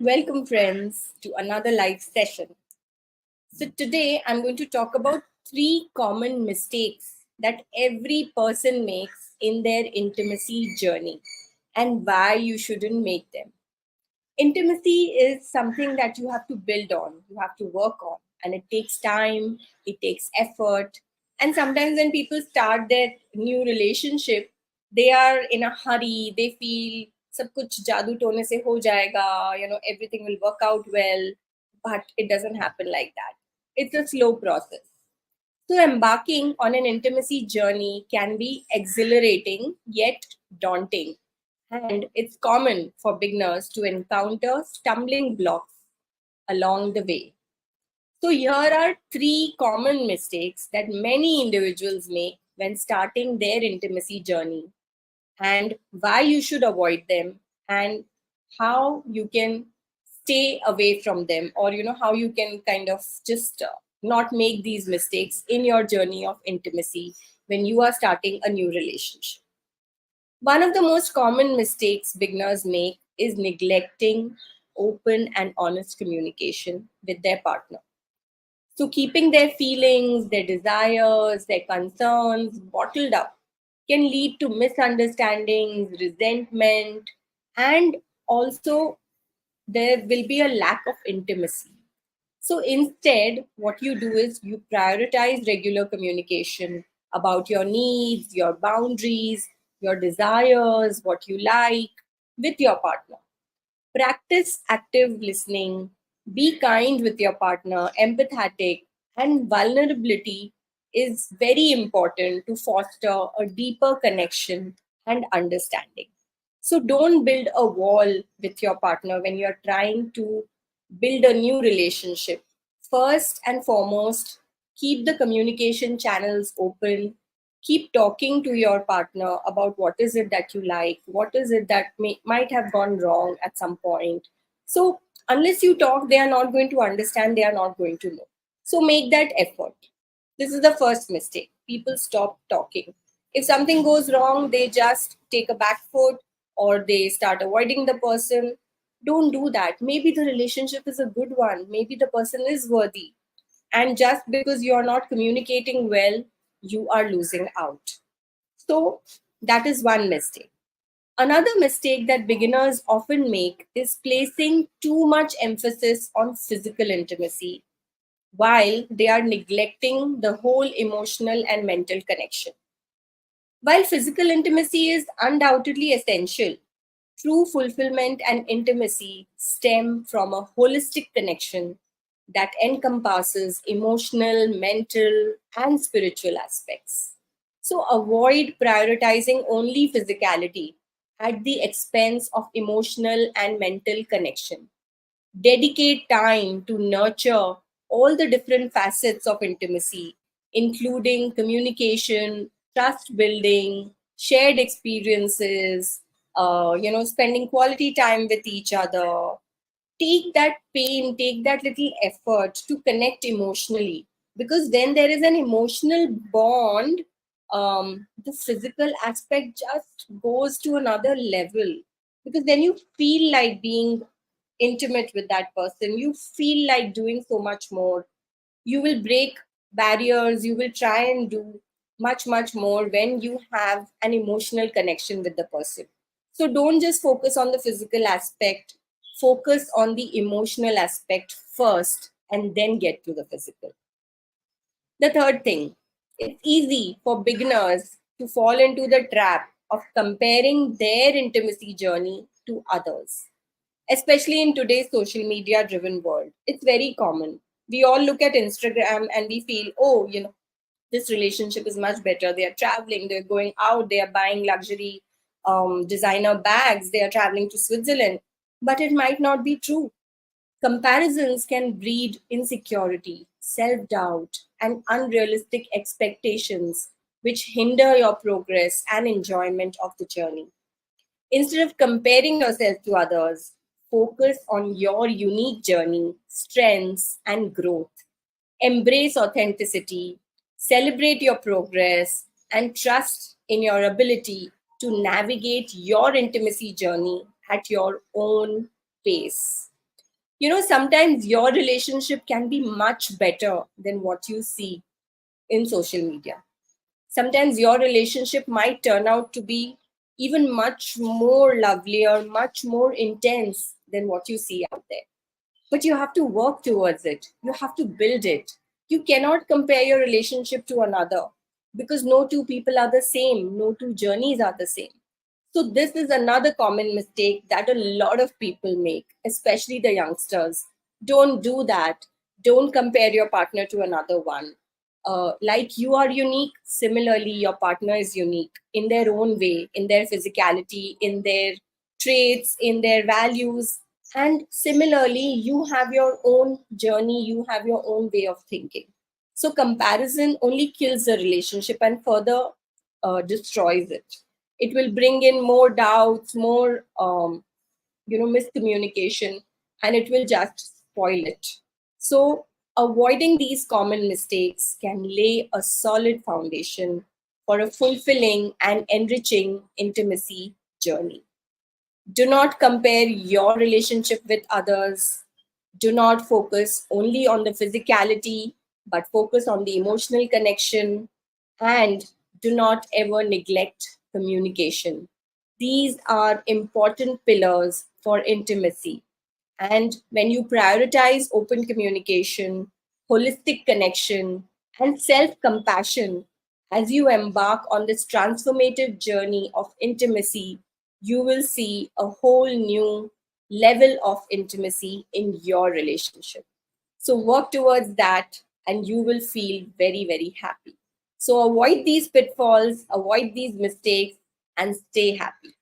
Welcome, friends, to another live session. So, today I'm going to talk about three common mistakes that every person makes in their intimacy journey and why you shouldn't make them. Intimacy is something that you have to build on, you have to work on, and it takes time, it takes effort. And sometimes when people start their new relationship, they are in a hurry, they feel सब कुछ जादू टोने से हो जाएगा, everything will work out well, but it doesn't happen like that. It's a slow process. So, embarking on an intimacy journey can be exhilarating yet daunting, and it's common for beginners to encounter stumbling blocks along the way. So, here are three common mistakes that many individuals make when starting their intimacy journey, and why you should avoid them, and how you can stay away from them, or how you can kind of just not make these mistakes in your journey of intimacy when you are starting a new relationship. One of the most common mistakes beginners make is neglecting open and honest communication with their partner. So, keeping their feelings, their desires, their concerns bottled up can lead to misunderstandings, resentment, and also there will be a lack of intimacy. So, instead, what you do is you prioritize regular communication about your needs, your boundaries, your desires, what you like with your partner. Practice active listening, be kind with your partner, empathetic, and vulnerability is very important to foster a deeper connection and understanding. So don't build a wall with your partner when you're trying to build a new relationship. First and foremost, keep the communication channels open. Keep talking to your partner about what is it that you like, what is it that might have gone wrong at some point. So unless you talk, they are not going to understand, they are not going to know. So make that effort. This is the first mistake. People stop talking. If something goes wrong, they just take a back foot or they start avoiding the person. Don't do that. Maybe the relationship is a good one. Maybe the person is worthy. And just because you're not communicating well, you are losing out. So, that is one mistake. Another mistake that beginners often make is placing too much emphasis on physical intimacy while they are neglecting the whole emotional and mental connection. While physical intimacy is undoubtedly essential, true fulfillment and intimacy stem from a holistic connection that encompasses emotional, mental, and spiritual aspects. So avoid prioritizing only physicality at the expense of emotional and mental connection. Dedicate time to nurture all the different facets of intimacy, including communication, trust building, shared experiences, spending quality time with each other. Take that pain, take that little effort to connect emotionally, because then there is an emotional bond. The physical aspect just goes to another level, because then you feel like being intimate with that person, you feel like doing so much more. You will break barriers, you will try and do much more when you have an emotional connection with the person. So don't just focus on the physical aspect, focus on the emotional aspect first and then get to the physical. The third thing, it's easy for beginners to fall into the trap of comparing their intimacy journey to others, especially in today's social media driven world. It's very common. We all look at Instagram and we feel, oh, this relationship is much better. They are traveling, they're going out, they are buying luxury designer bags, they are traveling to Switzerland. But it might not be true. Comparisons can breed insecurity, self doubt, and unrealistic expectations, which hinder your progress and enjoyment of the journey. Instead of comparing yourself to others, focus on your unique journey, strengths, and growth. Embrace authenticity, celebrate your progress, and trust in your ability to navigate your intimacy journey at your own pace. Sometimes your relationship can be much better than what you see in social media. Sometimes your relationship might turn out to be even much more lovely or much more intense than what you see out there. But you have to work towards it. You have to build it. You cannot compare your relationship to another because no two people are the same, no two journeys are the same. So, this is another common mistake that a lot of people make, especially the youngsters. Don't do that. Don't compare your partner to another one. Like you are unique, similarly, your partner is unique in their own way, in their physicality, in their traits, in their values. And similarly, you have your own journey, you have your own way of thinking. So, comparison only kills the relationship and further destroys it. It will bring in more doubts, more miscommunication, and it will just spoil it. So avoiding these common mistakes can lay a solid foundation for a fulfilling and enriching intimacy journey. Do not compare your relationship with others. Do not focus only on the physicality, but focus on the emotional connection. And do not ever neglect communication. These are important pillars for intimacy. And when you prioritize open communication, holistic connection, and self compassion as you embark on this transformative journey of intimacy, you will see a whole new level of intimacy in your relationship. So, work towards that, and you will feel very, very happy. So, avoid these pitfalls, avoid these mistakes, and stay happy.